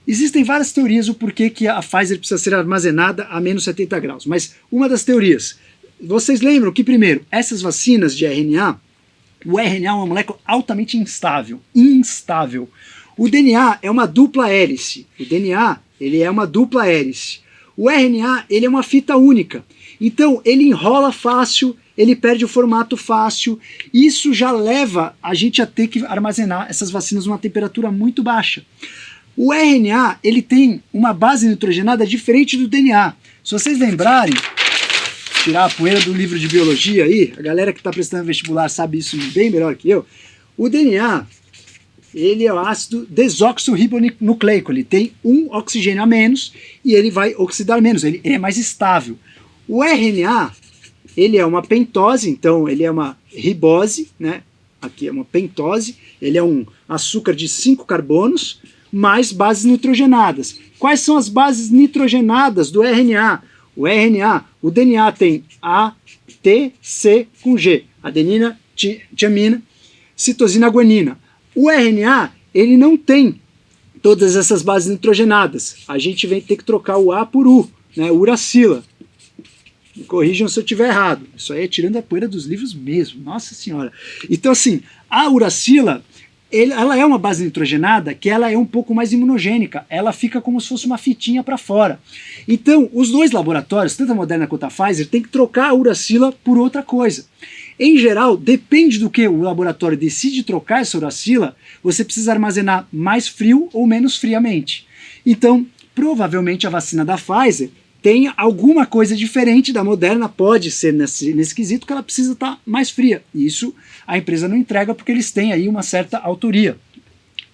Existem várias teorias do porquê que a Pfizer precisa ser armazenada a menos 70 graus, mas uma das teorias, vocês lembram que primeiro, essas vacinas de RNA, o RNA é uma molécula altamente instável. O DNA é uma dupla hélice, o RNA ele é uma fita única, então ele enrola fácil, ele perde o formato fácil, isso já leva a gente a ter que armazenar essas vacinas numa temperatura muito baixa. O RNA, ele tem uma base nitrogenada diferente do DNA. Se vocês lembrarem, tirar a poeira do livro de biologia aí, a galera que está prestando vestibular sabe isso bem melhor que eu, o DNA, ele é o ácido desoxirribonucleico, ele tem um oxigênio a menos e ele vai oxidar menos, ele é mais estável. O RNA, ele é uma pentose, então ele é uma ribose, né? Aqui é uma pentose, ele é um açúcar de 5 carbonos, mais bases nitrogenadas. Quais são as bases nitrogenadas do RNA? O DNA tem A, T, C com G, adenina, tiamina, citosina, guanina. O RNA, ele não tem todas essas bases nitrogenadas. A gente vem ter que trocar o A por U, né? Uracila. Me corrijam se eu estiver errado. Isso aí é tirando a poeira dos livros mesmo. Nossa senhora. Então assim, a uracila, ela é uma base nitrogenada que ela é um pouco mais imunogênica, ela fica como se fosse uma fitinha para fora. Então, os dois laboratórios, tanto a Moderna quanto a Pfizer, tem que trocar a uracila por outra coisa. Em geral, depende do que o laboratório decide trocar essa uracila, você precisa armazenar mais frio ou menos friamente. Então, provavelmente a vacina da Pfizer tem alguma coisa diferente da Moderna, pode ser nesse quesito que ela precisa estar mais fria. E isso a empresa não entrega porque eles têm aí uma certa autoria.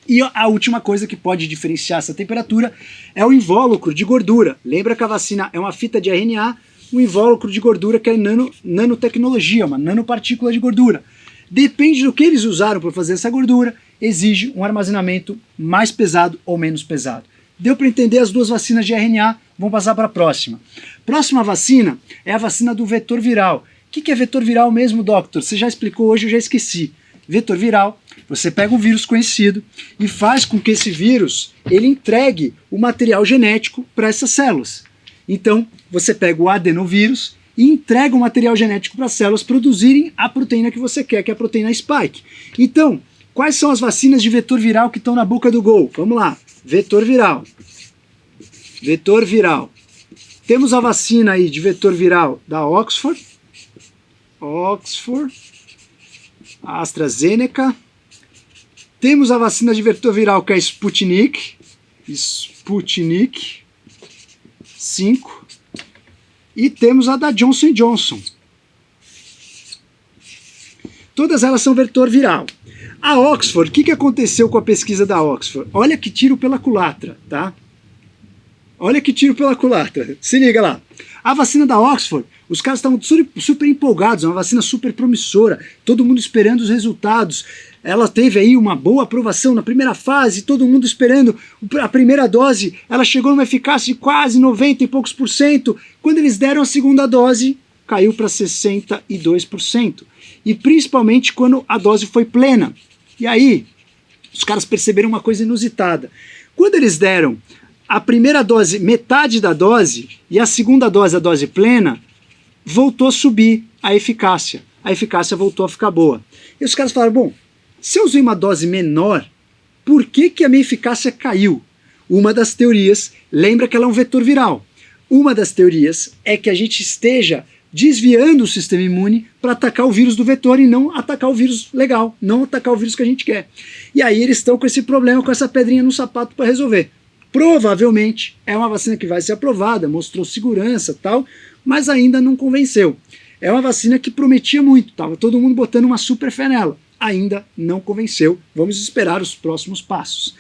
E a última coisa que pode diferenciar essa temperatura é o invólucro de gordura. Lembra que a vacina é uma fita de RNA, um invólucro de gordura que é nanotecnologia, uma nanopartícula de gordura. Depende do que eles usaram para fazer essa gordura, exige um armazenamento mais pesado ou menos pesado. Deu para entender as duas vacinas de RNA, vamos passar para a próxima. Próxima vacina é a vacina do vetor viral. O que é vetor viral mesmo, doctor? Você já explicou hoje, eu já esqueci. Vetor viral, você pega um vírus conhecido e faz com que esse vírus ele entregue o material genético para essas células. Então, você pega o adenovírus e entrega o material genético para as células produzirem a proteína que você quer, que é a proteína spike. Então, quais são as vacinas de vetor viral que estão na boca do gol? Vamos lá. Vetor viral. Vetor viral. Temos a vacina aí de vetor viral da Oxford, a AstraZeneca. Temos a vacina de vetor viral que é a Sputnik 5. E temos a da Johnson & Johnson. Todas elas são vetor viral. A Oxford, o que aconteceu com a pesquisa da Oxford? Olha que tiro pela culatra, tá? Olha que tiro pela culatra. Se liga lá. A vacina da Oxford, os caras estavam super empolgados, é uma vacina super promissora, todo mundo esperando os resultados. Ela teve aí uma boa aprovação na primeira fase, todo mundo esperando a primeira dose, ela chegou numa eficácia de quase 90 e poucos por cento. Quando eles deram a segunda dose, caiu para 62%. E principalmente quando a dose foi plena. E aí, os caras perceberam uma coisa inusitada. Quando eles deram a primeira dose, metade da dose, e a segunda dose, a dose plena, voltou a subir a eficácia. A eficácia voltou a ficar boa. E os caras falaram, bom, se eu usei uma dose menor, por que a minha eficácia caiu? Uma das teorias, lembra que ela é um vetor viral. Uma das teorias é que a gente esteja desviando o sistema imune para atacar o vírus do vetor e não atacar o vírus legal, não atacar o vírus que a gente quer. E aí eles estão com esse problema, com essa pedrinha no sapato para resolver. Provavelmente é uma vacina que vai ser aprovada, mostrou segurança e tal, mas ainda não convenceu. É uma vacina que prometia muito, estava todo mundo botando uma super fé nela. Ainda não convenceu, vamos esperar os próximos passos.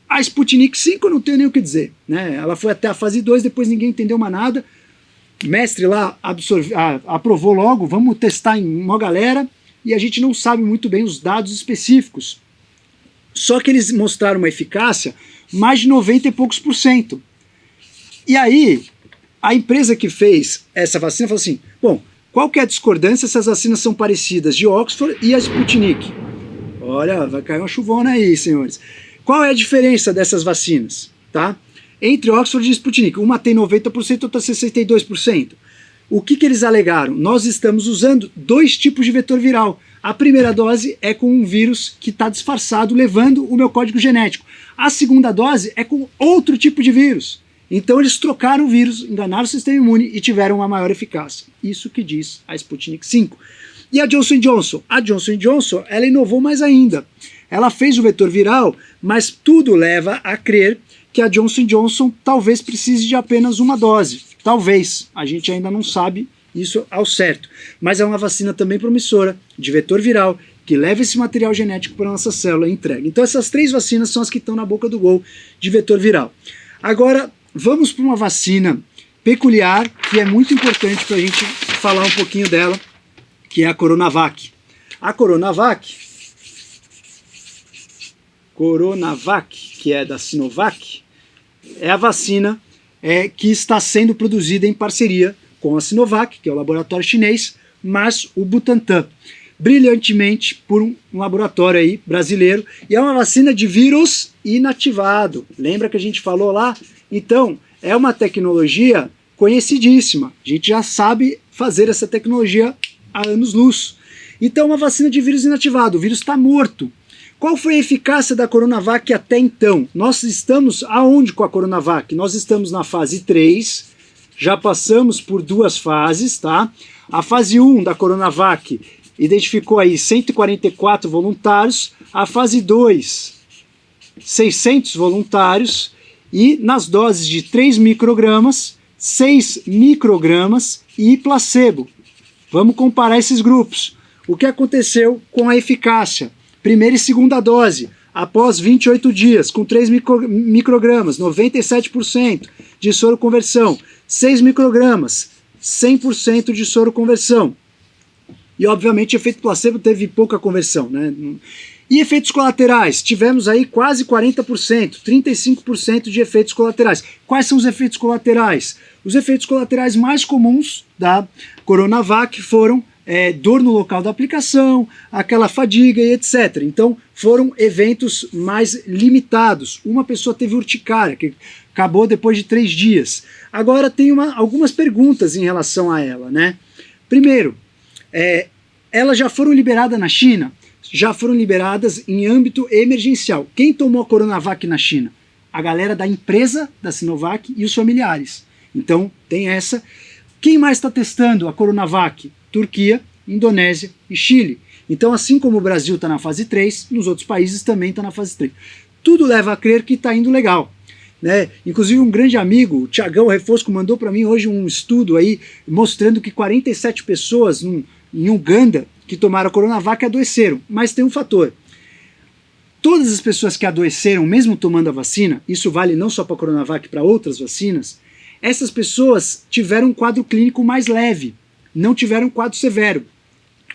A Sputnik 5 eu não tenho nem o que dizer, né? Ela foi até a fase 2, depois ninguém entendeu mais nada. O mestre lá aprovou logo, vamos testar em uma galera, e a gente não sabe muito bem os dados específicos. Só que eles mostraram uma eficácia mais de 90 e poucos por cento. E aí, a empresa que fez essa vacina falou assim, bom, qual que é a discordância se as vacinas são parecidas de Oxford e a Sputnik? Olha, vai cair uma chuvona aí, senhores. Qual é a diferença dessas vacinas? Tá? Entre Oxford e Sputnik, uma tem 90%, outra 62%. O que eles alegaram? Nós estamos usando dois tipos de vetor viral. A primeira dose é com um vírus que está disfarçado, levando o meu código genético. A segunda dose é com outro tipo de vírus. Então eles trocaram o vírus, enganaram o sistema imune e tiveram uma maior eficácia. Isso que diz a Sputnik 5. E a Johnson & Johnson? A Johnson & Johnson, ela inovou mais ainda. Ela fez o vetor viral, mas tudo leva a crer que a Johnson & Johnson talvez precise de apenas uma dose. Talvez, a gente ainda não sabe isso ao certo. Mas é uma vacina também promissora, de vetor viral, que leva esse material genético para a nossa célula e entrega. Então essas três vacinas são as que estão na boca do gol de vetor viral. Agora, vamos para uma vacina peculiar, que é muito importante para a gente falar um pouquinho dela, que é a Coronavac. A Coronavac, que é da Sinovac, é a vacina que está sendo produzida em parceria com a Sinovac, que é o laboratório chinês, mas o Butantan, brilhantemente por um laboratório aí brasileiro, e é uma vacina de vírus inativado. Lembra que a gente falou lá? Então, é uma tecnologia conhecidíssima. A gente já sabe fazer essa tecnologia há anos-luz. Então, é uma vacina de vírus inativado. O vírus está morto. Qual foi a eficácia da Coronavac até então? Nós estamos aonde com a Coronavac? Nós estamos na fase 3, já passamos por 2 fases, tá? A fase 1 da Coronavac identificou aí 144 voluntários, a fase 2, 600 voluntários, e nas doses de 3 microgramas, 6 microgramas e placebo. Vamos comparar esses grupos. O que aconteceu com a eficácia? Primeira e segunda dose, após 28 dias, com 3 microgramas, 97% de soroconversão. 6 microgramas, 100% de soroconversão. E, obviamente, efeito placebo teve pouca conversão, né? E efeitos colaterais? Tivemos aí quase 40%, 35% de efeitos colaterais. Quais são os efeitos colaterais? Os efeitos colaterais mais comuns da Coronavac foram dor no local da aplicação, aquela fadiga e etc. Então, foram eventos mais limitados. Uma pessoa teve urticária, que acabou depois de 3 dias. Agora, tem algumas perguntas em relação a ela, né? Primeiro, elas já foram liberadas na China? Já foram liberadas em âmbito emergencial. Quem tomou a Coronavac na China? A galera da empresa da Sinovac e os familiares. Então, tem essa. Quem mais está testando a Coronavac? Turquia, Indonésia e Chile. Então, assim como o Brasil está na fase 3, nos outros países também está na fase 3. Tudo leva a crer que está indo legal, né? Inclusive um grande amigo, o Tiagão Refosco, mandou para mim hoje um estudo aí mostrando que 47 pessoas em Uganda que tomaram a Coronavac adoeceram. Mas tem um fator. Todas as pessoas que adoeceram, mesmo tomando a vacina, isso vale não só para a Coronavac, para outras vacinas, essas pessoas tiveram um quadro clínico mais leve, não tiveram um quadro severo,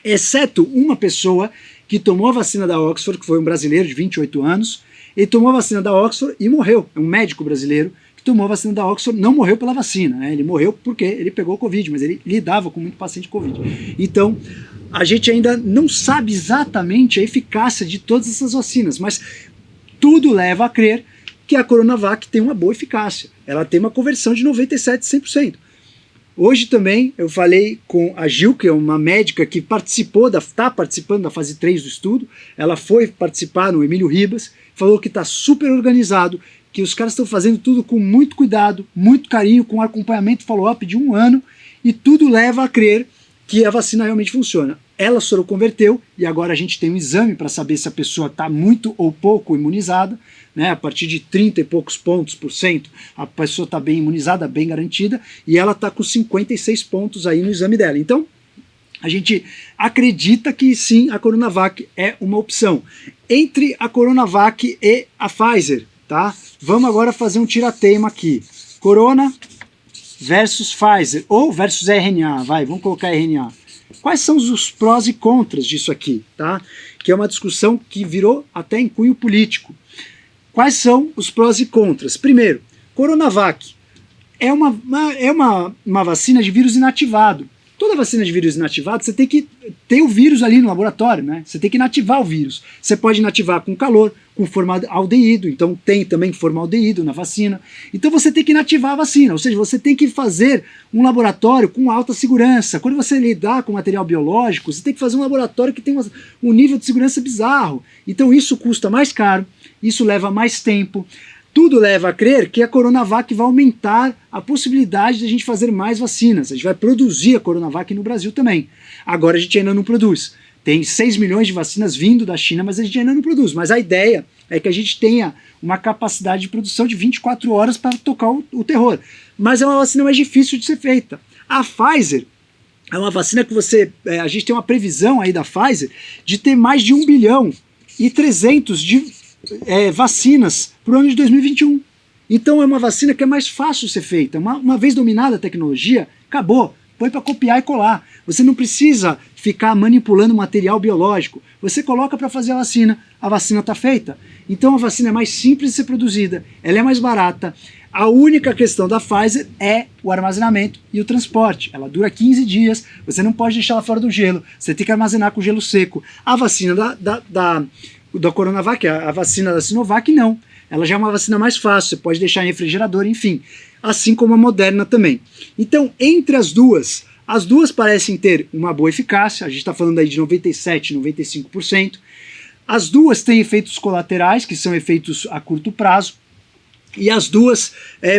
exceto uma pessoa que tomou a vacina da Oxford, que foi um brasileiro de 28 anos, ele tomou a vacina da Oxford e morreu. É um médico brasileiro que tomou a vacina da Oxford, não morreu pela vacina, né? Ele morreu porque ele pegou Covid, mas ele lidava com muito paciente Covid. Então, a gente ainda não sabe exatamente a eficácia de todas essas vacinas, mas tudo leva a crer que a Coronavac tem uma boa eficácia. Ela tem uma conversão de 97% a 100%. Hoje também eu falei com a Gil, que é uma médica que está participando da fase 3 do estudo. Ela foi participar no Emílio Ribas, falou que está super organizado, que os caras estão fazendo tudo com muito cuidado, muito carinho, com acompanhamento follow-up de 1 ano, e tudo leva a crer que a vacina realmente funciona. Ela soroconverteu e agora a gente tem um exame para saber se a pessoa está muito ou pouco imunizada, né? A partir de 30 e poucos pontos por cento, a pessoa está bem imunizada, bem garantida, e ela está com 56 pontos aí no exame dela. Então, a gente acredita que sim, a Coronavac é uma opção. Entre a Coronavac e a Pfizer, tá? Vamos agora fazer um tirateima aqui. Corona versus Pfizer, ou versus RNA, vamos colocar RNA. Quais são os prós e contras disso aqui, tá? Que é uma discussão que virou até em cunho político. Quais são os prós e contras? Primeiro, Coronavac é uma vacina de vírus inativado. Toda vacina de vírus inativado, você tem que ter o vírus ali no laboratório, né? Você tem que inativar o vírus. Você pode inativar com calor, com formaldeído, então tem também formaldeído na vacina. Então você tem que inativar a vacina, ou seja, você tem que fazer um laboratório com alta segurança. Quando você lidar com material biológico, você tem que fazer um laboratório que tem um nível de segurança bizarro. Então isso custa mais caro, isso leva mais tempo. Tudo leva a crer que a Coronavac vai aumentar a possibilidade de a gente fazer mais vacinas. A gente vai produzir a Coronavac no Brasil também. Agora a gente ainda não produz. Tem 6 milhões de vacinas vindo da China, mas a gente ainda não produz. Mas a ideia é que a gente tenha uma capacidade de produção de 24 horas para tocar o terror. Mas é uma vacina mais difícil de ser feita. A Pfizer é uma vacina que a gente tem uma previsão aí da Pfizer de ter mais de 1 bilhão e 300 de vacinas para o ano de 2021. Então é uma vacina que é mais fácil de ser feita. Uma vez dominada a tecnologia, acabou. Põe para copiar e colar. Você não precisa ficar manipulando material biológico. Você coloca para fazer a vacina está feita. Então a vacina é mais simples de ser produzida, ela é mais barata. A única questão da Pfizer é o armazenamento e o transporte. Ela dura 15 dias, você não pode deixar ela fora do gelo, você tem que armazenar com gelo seco. A vacina da Coronavac, a vacina da Sinovac, não. Ela já é uma vacina mais fácil, você pode deixar em refrigerador, enfim. Assim como a Moderna também. Então, entre as duas parecem ter uma boa eficácia, a gente está falando aí de 97%, 95%. As duas têm efeitos colaterais, que são efeitos a curto prazo, e as duas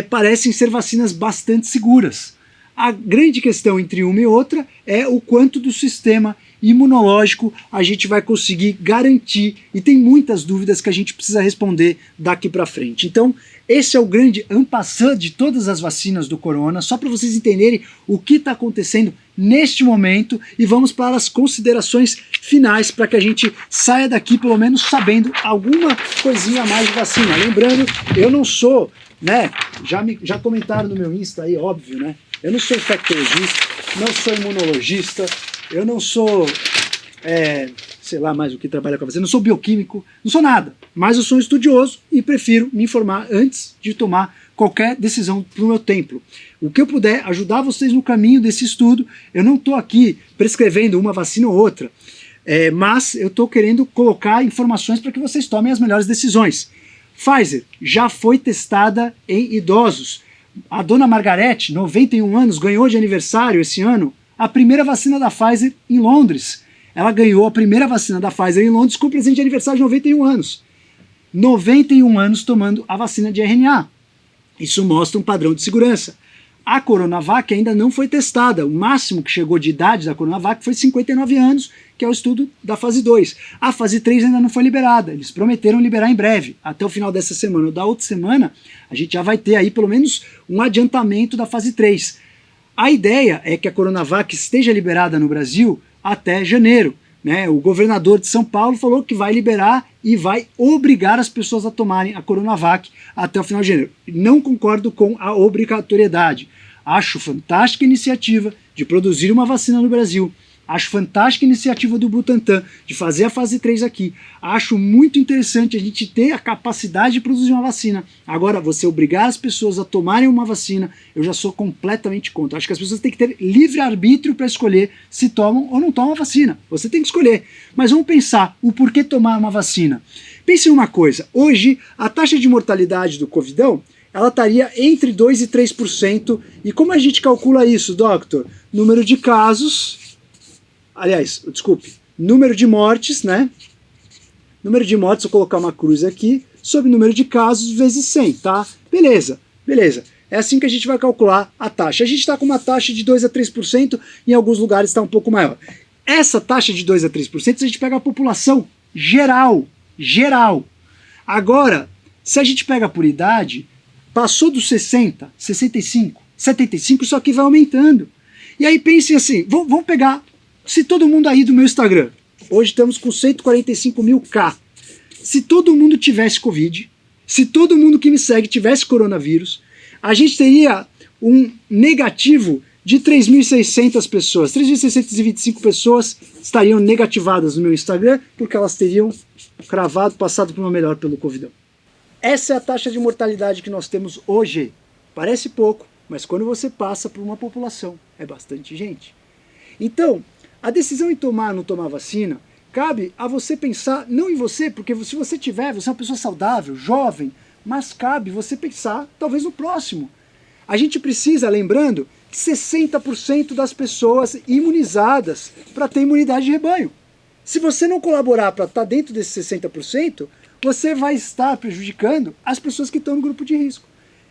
parecem ser vacinas bastante seguras. A grande questão entre uma e outra é o quanto do sistema imunológico a gente vai conseguir garantir, e tem muitas dúvidas que a gente precisa responder daqui para frente. Então, esse é o grande en passant de todas as vacinas do corona, só para vocês entenderem o que está acontecendo neste momento, e vamos para as considerações finais para que a gente saia daqui pelo menos sabendo alguma coisinha a mais de vacina. Lembrando, eu não sou, né, já comentaram no meu Insta aí, óbvio, né, eu não sou infectologista, não sou imunologista, eu não sou, sei lá mais o que trabalha com a vacina, não sou bioquímico, não sou nada, mas eu sou um estudioso e prefiro me informar antes de tomar qualquer decisão para o meu templo. O que eu puder ajudar vocês no caminho desse estudo, eu não estou aqui prescrevendo uma vacina ou outra, mas eu estou querendo colocar informações para que vocês tomem as melhores decisões. Pfizer já foi testada em idosos. A dona Margarete, 91 anos, ganhou de aniversário esse ano a primeira vacina da Pfizer em Londres. Ela ganhou a primeira vacina da Pfizer em Londres com presente de aniversário de 91 anos. 91 anos tomando a vacina de RNA. Isso mostra um padrão de segurança. A Coronavac ainda não foi testada. O máximo que chegou de idade da Coronavac foi 59 anos, que é o estudo da fase 2. A fase 3 ainda não foi liberada. Eles prometeram liberar em breve. Até o final dessa semana ou da outra semana, a gente já vai ter aí pelo menos um adiantamento da fase 3. A ideia é que a Coronavac esteja liberada no Brasil até janeiro, né? O governador de São Paulo falou que vai liberar e vai obrigar as pessoas a tomarem a Coronavac até o final de janeiro. Não concordo com a obrigatoriedade. Acho fantástica a iniciativa de produzir uma vacina no Brasil. Acho fantástica a iniciativa do Butantan de fazer a fase 3 aqui. Acho muito interessante a gente ter a capacidade de produzir uma vacina. Agora, você obrigar as pessoas a tomarem uma vacina, eu já sou completamente contra. Acho que as pessoas têm que ter livre-arbítrio para escolher se tomam ou não tomam a vacina. Você tem que escolher. Mas vamos pensar o porquê tomar uma vacina. Pense em uma coisa. Hoje, a taxa de mortalidade do Covidão, ela estaria entre 2% e 3%. E como a gente calcula isso, doctor? Número de casos... Aliás, desculpe, número de mortes, né? Número de mortes, vou colocar uma cruz aqui, sobre número de casos vezes 100, tá? Beleza, beleza. É assim que a gente vai calcular a taxa. A gente está com uma taxa de 2% a 3%, em alguns lugares está um pouco maior. Essa taxa de 2% a 3%, a gente pega a população geral. Agora, se a gente pega por idade, passou dos 60, 65, 75, isso aqui vai aumentando. E aí pensem assim, vamos pegar... Se todo mundo aí do meu Instagram, hoje estamos com 145 mil K, se todo mundo tivesse Covid, se todo mundo que me segue tivesse coronavírus, a gente teria um negativo de 3.600 pessoas. 3.625 pessoas estariam negativadas no meu Instagram porque elas teriam passado por uma melhor pelo Covidão. Essa é a taxa de mortalidade que nós temos hoje. Parece pouco, mas quando você passa por uma população, é bastante gente. Então, a decisão em tomar ou não tomar vacina, cabe a você pensar, não em você, porque se você tiver, você é uma pessoa saudável, jovem, mas cabe você pensar, talvez no próximo. A gente precisa, lembrando, 60% das pessoas imunizadas para ter imunidade de rebanho. Se você não colaborar para estar dentro desses 60%, você vai estar prejudicando as pessoas que estão no grupo de risco.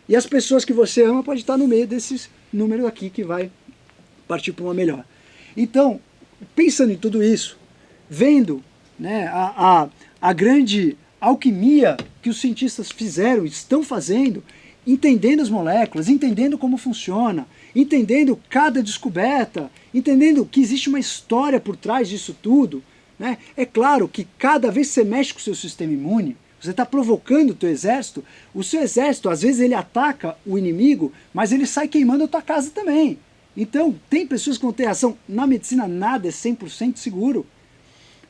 E as pessoas que você ama podem estar no meio desses números aqui que vai partir para uma melhor. Então, pensando em tudo isso, vendo, né, a grande alquimia que os cientistas fizeram, estão fazendo, entendendo as moléculas, entendendo como funciona, entendendo cada descoberta, entendendo que existe uma história por trás disso tudo, né? É claro que cada vez que você mexe com o seu sistema imune, você está provocando o seu exército, às vezes ele ataca o inimigo, mas ele sai queimando a tua casa também. Então, tem pessoas que vão ter reação. Na medicina, nada é 100% seguro.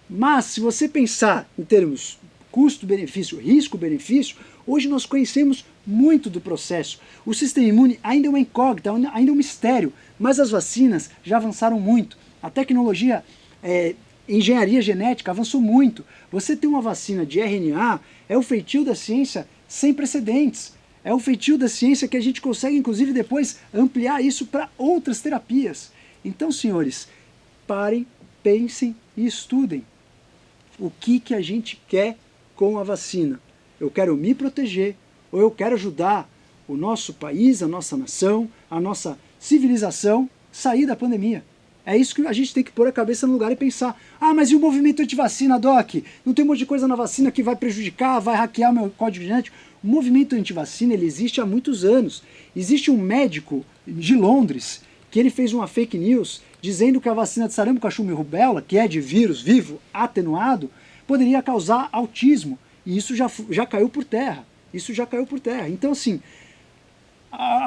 Mas, se você pensar em termos custo-benefício, risco-benefício, hoje nós conhecemos muito do processo. O sistema imune ainda é uma incógnita, ainda é um mistério, mas as vacinas já avançaram muito. A tecnologia, engenharia genética avançou muito. Você ter uma vacina de RNA é o feitio da ciência sem precedentes. É o feitio da ciência que a gente consegue, inclusive, depois ampliar isso para outras terapias. Então, senhores, parem, pensem e estudem. o que a gente quer com a vacina. Eu quero me proteger ou eu quero ajudar o nosso país, a nossa nação, a nossa civilização sair da pandemia. É isso que a gente tem que pôr a cabeça no lugar e pensar. Ah, mas e o movimento antivacina, Doc? Não tem um monte de coisa na vacina que vai prejudicar, vai hackear meu código genético? O movimento antivacina, ele existe há muitos anos. Existe um médico de Londres que ele fez uma fake news dizendo que a vacina de sarampo, cachumba e rubéola, que é de vírus vivo atenuado, poderia causar autismo. E isso já caiu por terra. Isso já caiu por terra. Então, assim,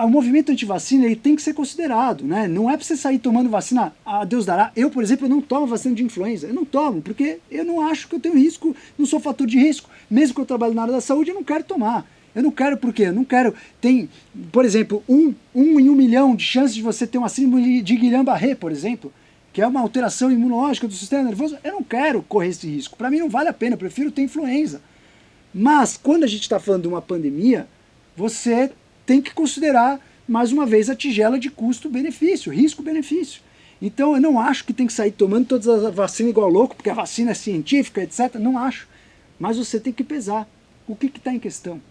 o movimento antivacina ele tem que ser considerado, né? Não é para você sair tomando vacina a Deus dará. Eu, por exemplo, não tomo vacina de influenza. Eu não tomo, porque eu não acho que eu tenho risco, não sou fator de risco. Mesmo que eu trabalhe na área da saúde, eu não quero tomar. Eu não quero porque eu não quero. Tem, por exemplo, um em 1 milhão de chances de você ter uma síndrome de Guillain-Barré, por exemplo, que é uma alteração imunológica do sistema nervoso. Eu não quero correr esse risco. Para mim não vale a pena, eu prefiro ter influenza. Mas quando a gente está falando de uma pandemia, você tem que considerar, mais uma vez, a tigela de custo-benefício, risco-benefício. Então eu não acho que tem que sair tomando todas as vacinas igual louco, porque a vacina é científica, etc. Não acho. Mas você tem que pesar. O que está em questão?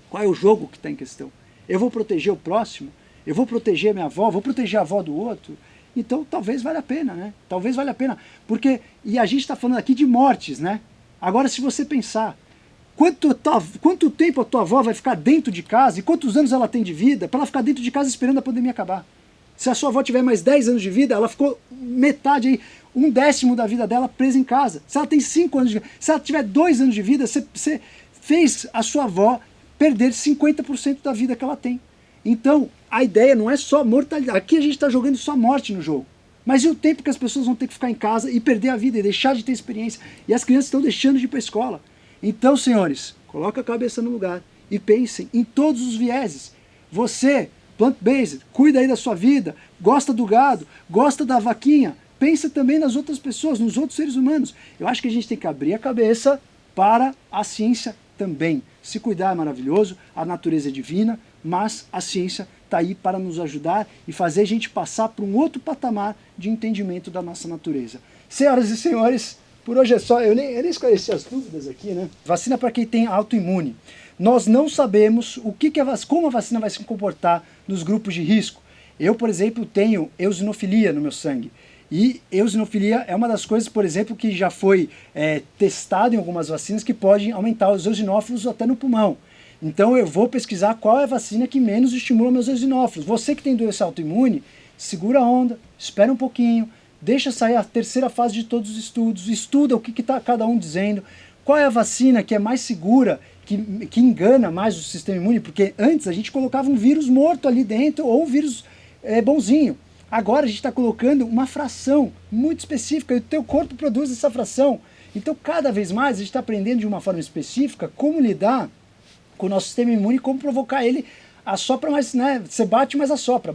Qual é o jogo que está em questão? Eu vou proteger o próximo? Eu vou proteger a minha avó? Vou proteger a avó do outro? Então talvez valha a pena, né? Talvez valha a pena. Porque, e a gente está falando aqui de mortes, né? Agora se você pensar, quanto tempo a tua avó vai ficar dentro de casa e quantos anos ela tem de vida para ela ficar dentro de casa esperando a pandemia acabar? Se a sua avó tiver mais 10 anos de vida, ela ficou metade aí, 1/10 da vida dela presa em casa. Se ela tem 5 anos de vida, se ela tiver 2 anos de vida, você fez a sua avó perder 50% da vida que ela tem. Então, a ideia não é só mortalidade. Aqui a gente está jogando só morte no jogo. Mas e o tempo que as pessoas vão ter que ficar em casa e perder a vida e deixar de ter experiência? E as crianças estão deixando de ir para a escola. Então, senhores, coloca a cabeça no lugar e pensem em todos os vieses. Você, plant-based, cuida aí da sua vida, gosta do gado, gosta da vaquinha, pensa também nas outras pessoas, nos outros seres humanos. Eu acho que a gente tem que abrir a cabeça para a ciência também. Se cuidar é maravilhoso, a natureza é divina, mas a ciência está aí para nos ajudar e fazer a gente passar para um outro patamar de entendimento da nossa natureza. Senhoras e senhores, por hoje é só. Eu nem esclareci as dúvidas aqui, né? Vacina para quem tem autoimune. Nós não sabemos como a vacina vai se comportar nos grupos de risco. Eu, por exemplo, tenho eosinofilia no meu sangue. E eosinofilia é uma das coisas, por exemplo, que já foi testado em algumas vacinas que podem aumentar os eosinófilos até no pulmão. Então eu vou pesquisar qual é a vacina que menos estimula meus eosinófilos. Você que tem doença autoimune, segura a onda, espera um pouquinho, deixa sair a terceira fase de todos os estudos, estuda o que está cada um dizendo, qual é a vacina que é mais segura, que engana mais o sistema imune, porque antes a gente colocava um vírus morto ali dentro ou um vírus bonzinho. Agora a gente está colocando uma fração muito específica e o teu corpo produz essa fração. Então cada vez mais a gente está aprendendo de uma forma específica como lidar com o nosso sistema imune, como provocar ele, assopra mais, né? Você bate, mas assopra,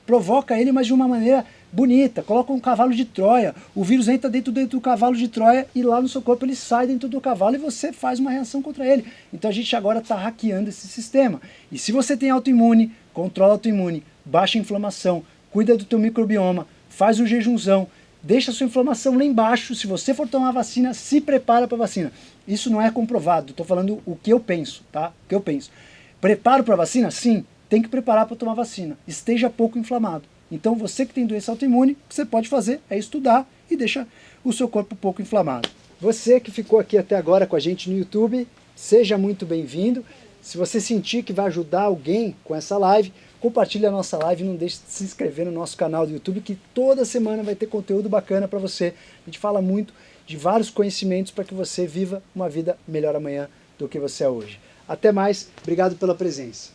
provoca ele, mas de uma maneira bonita, coloca um cavalo de Troia, o vírus entra dentro do cavalo de Troia e lá no seu corpo ele sai dentro do cavalo e você faz uma reação contra ele. Então a gente agora está hackeando esse sistema. E se você tem autoimune, controla autoimune, baixa a inflamação, cuida do teu microbioma, faz o jejumzão, deixa a sua inflamação lá embaixo. Se você for tomar vacina, se prepara para a vacina. Isso não é comprovado, estou falando o que eu penso, tá? O que eu penso. Preparo para a vacina? Sim, tem que preparar para tomar vacina. Esteja pouco inflamado. Então você que tem doença autoimune, o que você pode fazer é estudar e deixar o seu corpo pouco inflamado. Você que ficou aqui até agora com a gente no YouTube, seja muito bem-vindo. Se você sentir que vai ajudar alguém com essa live, compartilhe a nossa live e não deixe de se inscrever no nosso canal do YouTube, que toda semana vai ter conteúdo bacana para você. A gente fala muito de vários conhecimentos para que você viva uma vida melhor amanhã do que você é hoje. Até mais, obrigado pela presença.